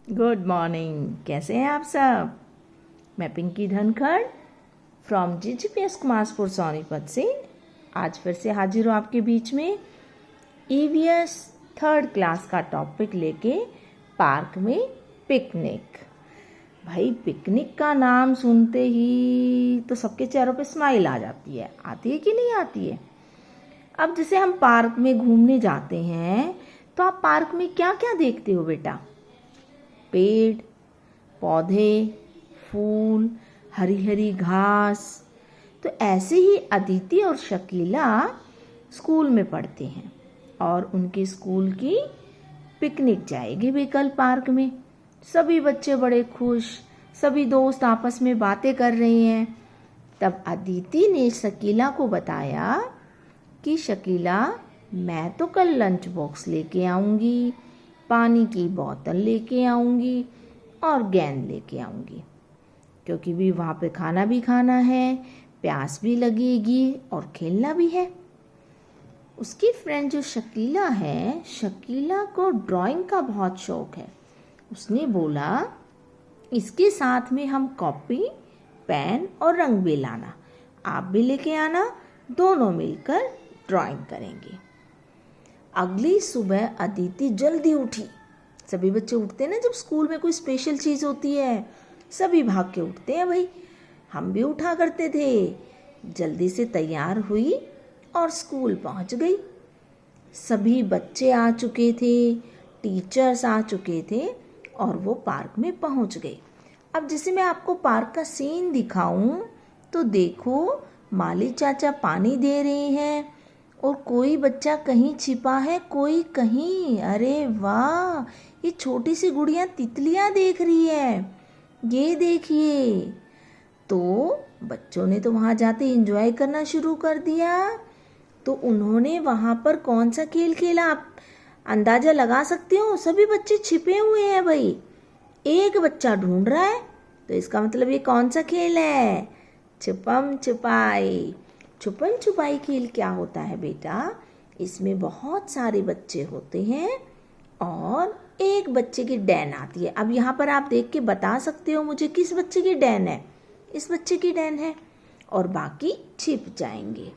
Good morning. कैसे हैं आप सब? मैं पिंकी धनखड़ फ्रॉम जीजीपीएस कुमारपुर सोनीपत से आज फिर से हाजिर हूँ आपके बीच में ईवीएस 3rd क्लास का टॉपिक लेके पार्क में पिकनिक। भाई पिकनिक का नाम सुनते ही तो सबके चेहरों पे स्माइल आ जाती है। आती है कि नहीं आती है? अब जैसे हम पार्क में घूमने जाते हैं तो आप पार्क में क्या क्या देखते हो बेटा? पेड़, पौधे, फूल, हरी हरी घास। तो ऐसे ही अदिति और शकीला स्कूल में पढ़ते हैं और उनके स्कूल की पिकनिक जाएगी भी कल पार्क में। सभी बच्चे बड़े खुश, सभी दोस्त आपस में बातें कर रहे हैं। तब अदिति ने शकीला को बताया कि शकीला, मैं तो कल लंच बॉक्स लेके आऊँगी, पानी की बोतल लेके आऊँगी और गेंद लेके आऊँगी, क्योंकि भी वहाँ पे खाना भी खाना है, प्यास भी लगेगी और खेलना भी है। उसकी फ्रेंड जो शकीला है, शकीला को ड्राइंग का बहुत शौक है। उसने बोला इसके साथ में हम कॉपी, पेन और रंग भी लाना, आप भी लेके आना, दोनों मिलकर ड्राइंग करेंगे। अगली सुबह अदिति जल्दी उठी। सभी बच्चे उठते हैं ना जब स्कूल में कोई स्पेशल चीज़ होती है, सभी भाग के उठते हैं। भाई हम भी उठा करते थे। जल्दी से तैयार हुई और स्कूल पहुंच गई। सभी बच्चे आ चुके थे, टीचर्स आ चुके थे और वो पार्क में पहुंच गए। अब जैसे मैं आपको पार्क का सीन दिखाऊं तो देखो, माली चाचा पानी दे रहे हैं और कोई बच्चा कहीं छिपा है, कोई कहीं। अरे वाह, ये छोटी सी गुड़िया तितलियां देख रही है, ये देखिए। तो बच्चों ने तो वहाँ जाते एंजॉय करना शुरू कर दिया। तो उन्होंने वहाँ पर कौन सा खेल खेला, आप अंदाजा लगा सकते हो? सभी बच्चे छिपे हुए हैं भाई। एक बच्चा ढूंढ रहा है, तो इसका मतलब ये कौन सा खेल है? छुपम छुपाई। छुपन छुपाई खेल क्या होता है बेटा? इसमें बहुत सारे बच्चे होते हैं और एक बच्चे की डैन आती है। अब यहाँ पर आप देख के बता सकते हो मुझे किस बच्चे की डैन है? इस बच्चे की डैन है और बाकी छिप जाएंगे।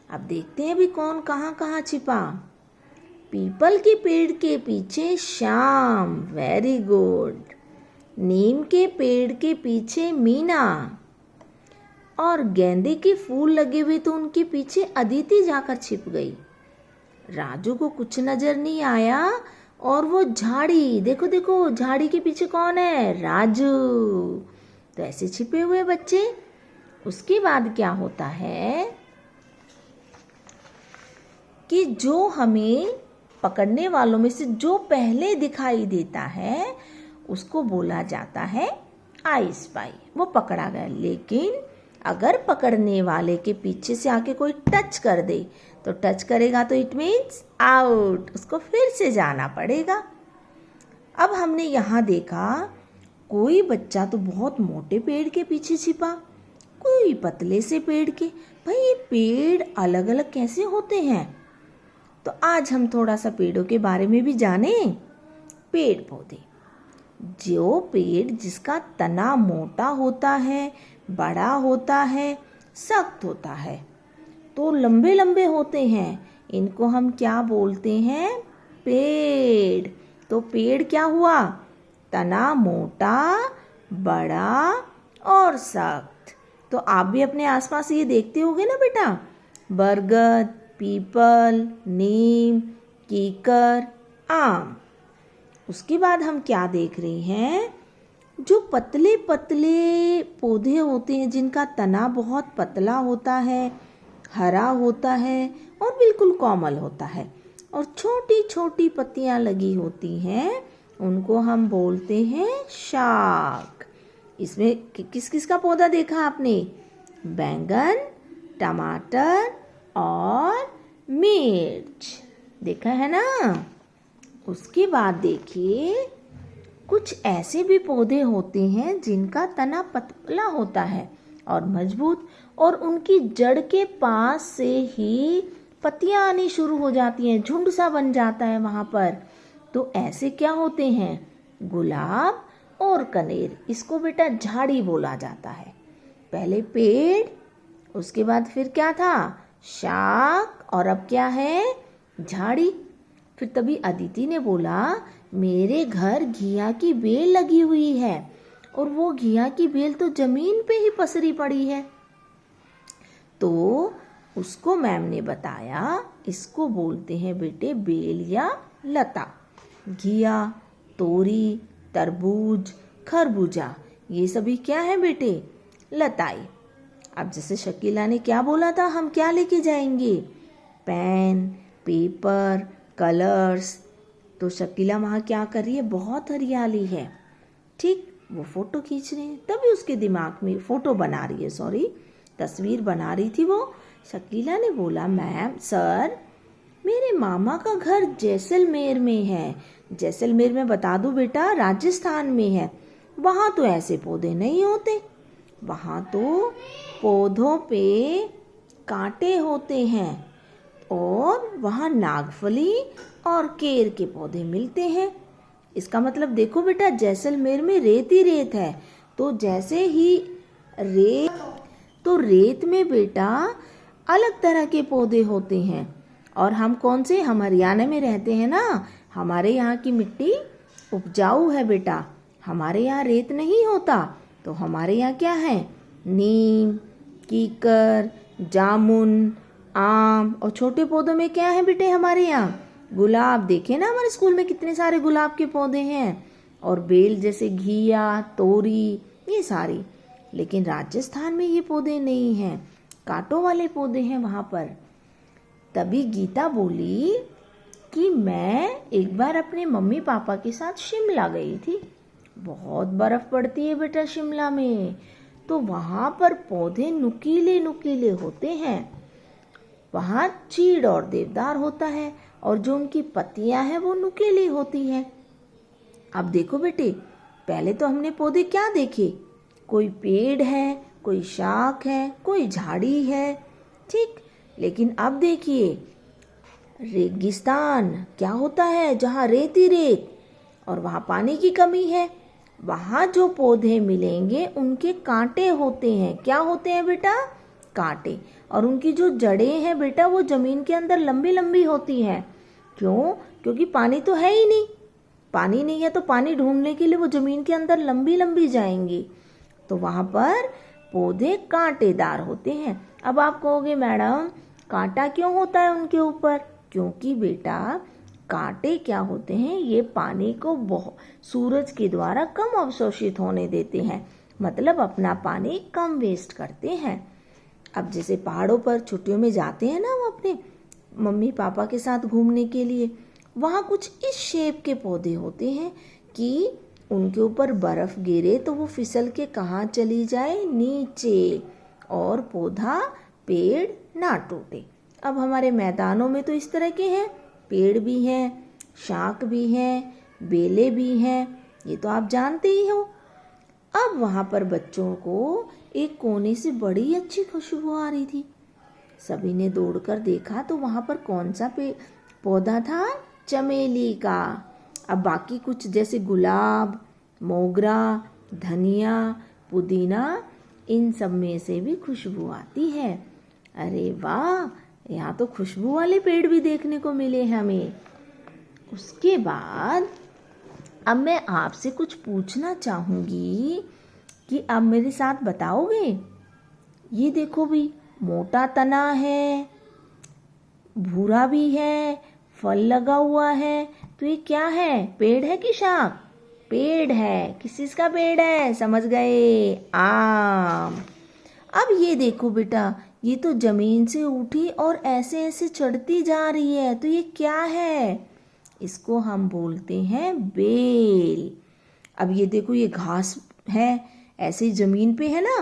अब देखते हैं भी कौन कहाँ कहाँ छिपा। पीपल के पेड़ के पीछे श्याम, वेरी गुड। नीम के पेड़ के पीछे मीना और गेंदे के फूल लगे हुए तो उनके पीछे अदिति जाकर छिप गई। राजू को कुछ नजर नहीं आया और वो झाड़ी, देखो देखो झाड़ी के पीछे कौन है? राजू। तो ऐसे छिपे हुए बच्चे। उसके बाद क्या होता है कि जो हमें पकड़ने वालों में से जो पहले दिखाई देता है उसको बोला जाता है आई स्पाई। वो पकड़ा गया। लेकिन अगर पकड़ने वाले के पीछे से आके कोई टच कर दे तो टच करेगा तो इट मीन्स आउट, उसको फिर से जाना पड़ेगा। अब हमने यहाँ देखा कोई बच्चा तो बहुत मोटे पेड़ के पीछे छिपा, कोई पतले से पेड़ के। भाई ये पेड़ अलग अलग कैसे होते हैं? तो आज हम थोड़ा सा पेड़ों के बारे में भी जाने। पेड़ पौधे, जो पेड़ जिसका तना मोटा होता है, बड़ा होता है, सख्त होता है, तो लंबे लंबे होते हैं, इनको हम क्या बोलते हैं? पेड़। तो पेड़ क्या हुआ? तना मोटा, बड़ा और सख्त। तो आप भी अपने आसपास ये देखते होगे ना बेटा, बरगद, पीपल, नीम, कीकर, आम। उसके बाद हम क्या देख रहे हैं? जो पतले पतले पौधे होते हैं जिनका तना बहुत पतला होता है, हरा होता है और बिल्कुल कोमल होता है और छोटी छोटी पत्तियां लगी होती हैं, उनको हम बोलते हैं शाक। इसमें किस किस का पौधा देखा आपने? बैंगन, टमाटर और मिर्च देखा है ना। उसके बाद देखिए कुछ ऐसे भी पौधे होते हैं जिनका तना पतला होता है और मजबूत, और उनकी जड़ के पास से ही पत्तियां आनी शुरू हो जाती हैं, झुंड सा बन जाता है वहाँ पर। तो ऐसे क्या होते हैं? गुलाब और कनेर, इसको बेटा झाड़ी बोला जाता है। पहले पेड़, उसके बाद फिर क्या था, शाख, और अब क्या है, झाड़ी। फिर तभी अदिति ने बोला, मेरे घर घिया की बेल लगी हुई है और वो घिया की बेल तो जमीन पे ही पसरी पड़ी है। तो उसको मैम ने बताया, इसको बोलते हैं बेटे बेल या लता। घिया, तोरी, तरबूज, खरबूजा, ये सभी क्या है बेटे, लताएं। अब जैसे शकीला ने क्या बोला था, हम क्या लेके जाएंगे, पेन, पेपर, कलर्स। तो शकीला वहाँ क्या कर रही है, बहुत हरियाली है, ठीक, वो फोटो खींच रहे हैं। तभी उसके दिमाग में फोटो बना रही है, तस्वीर बना रही थी वो। शकीला ने बोला, मैम सर, मेरे मामा का घर जैसलमेर में है। जैसलमेर में बता दूं बेटा, राजस्थान में है। वहाँ तो ऐसे पौधे नहीं होते, वहाँ तो पौधों पे कांटे होते हैं और वहाँ नागफली और केर के पौधे मिलते हैं। इसका मतलब देखो बेटा, जैसलमेर में रेत ही रेत है। तो जैसे ही रेत में बेटा अलग तरह के पौधे होते हैं। और हम कौन से, हम हरियाणा में रहते हैं ना, हमारे यहाँ की मिट्टी उपजाऊ है बेटा, हमारे यहाँ रेत नहीं होता। तो हमारे यहाँ क्या है, नीम, कीकर, जामुन, आम, और छोटे पौधों में क्या है बेटे हमारे यहाँ, गुलाब। देखे ना हमारे स्कूल में कितने सारे गुलाब के पौधे हैं, और बेल जैसे घिया, तोरी, ये सारी। लेकिन राजस्थान में ये पौधे नहीं हैं, कांटों वाले पौधे हैं वहाँ पर। तभी गीता बोली कि मैं एक बार अपने मम्मी पापा के साथ शिमला गई थी। बहुत बर्फ पड़ती है बेटा शिमला में, तो वहाँ पर पौधे नुकीले नुकीले होते हैं। वहाँ चीड़ और देवदार होता है, और जो उनकी पत्तियां हैं वो नुकीली होती हैं। अब देखो बेटे, पहले तो हमने पौधे क्या देखे, कोई पेड़ है, कोई शाख है, कोई झाड़ी है, ठीक। लेकिन अब देखिए, रेगिस्तान क्या होता है, जहाँ रेत ही रेत और वहाँ पानी की कमी है। वहाँ जो पौधे मिलेंगे उनके कांटे होते हैं। क्या होते हैं बेटा, कांटे। और उनकी जो जड़ें हैं बेटा, वो जमीन के अंदर लंबी लंबी होती हैं। क्यों, क्योंकि पानी तो है ही नहीं, पानी नहीं है तो पानी ढूंढने के लिए वो जमीन के अंदर लंबी लंबी जाएंगी। तो वहाँ पर पौधे कांटेदार होते हैं। अब आप कहोगे, मैडम कांटा क्यों होता है उनके ऊपर, क्योंकि बेटा कांटे क्या होते हैं, ये पानी को सूरज के द्वारा कम अवशोषित होने देते हैं, मतलब अपना पानी कम वेस्ट करते हैं। अब जैसे पहाड़ों पर छुट्टियों में जाते हैं ना वो अपने मम्मी पापा के साथ घूमने के लिए, वहाँ कुछ इस शेप के पौधे होते हैं कि उनके ऊपर बर्फ गिरे तो वो फिसल के कहाँ चली जाए, नीचे, और पौधा पेड़ ना टूटे। अब हमारे मैदानों में तो इस तरह के हैं, पेड़ भी हैं, शाख भी हैं, बेले भी हैं, ये तो आप जानते ही हो। अब वहाँ पर बच्चों को एक कोने से बड़ी अच्छी खुशबू आ रही थी। सभी ने दौड़कर देखा तो वहाँ पर कौन सा पौधा था, चमेली का। अब बाकी कुछ जैसे गुलाब, मोगरा, धनिया, पुदीना, इन सब में से भी खुशबू आती है। अरे वाह, यहाँ तो खुशबू वाले पेड़ भी देखने को मिले हमें। उसके बाद अब मैं आपसे कुछ पूछना चाहूँगी कि आप मेरे साथ बताओगे। ये देखो भी, मोटा तना है, भूरा भी है, फल लगा हुआ है, तो ये क्या है, पेड़ है कि शाख, पेड़ है। किस चीज का पेड़ है, समझ गए, आम। अब ये देखो बेटा, ये तो जमीन से उठी और ऐसे ऐसे चढ़ती जा रही है, तो ये क्या है, इसको हम बोलते हैं बेल। अब ये देखो, ये घास है, ऐसे जमीन पे है ना,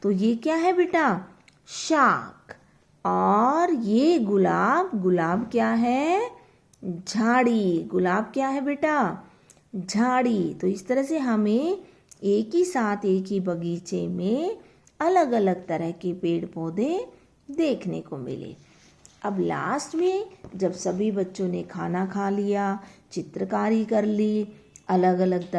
तो ये क्या है बेटा, शाख। और ये गुलाब, गुलाब क्या है, झाड़ी। गुलाब क्या है बेटा, झाड़ी। तो इस तरह से हमें एक ही साथ एक ही बगीचे में अलग अलग तरह के पेड़ पौधे देखने को मिले। अब लास्ट में जब सभी बच्चों ने खाना खा लिया, चित्रकारी कर ली, अलग अलग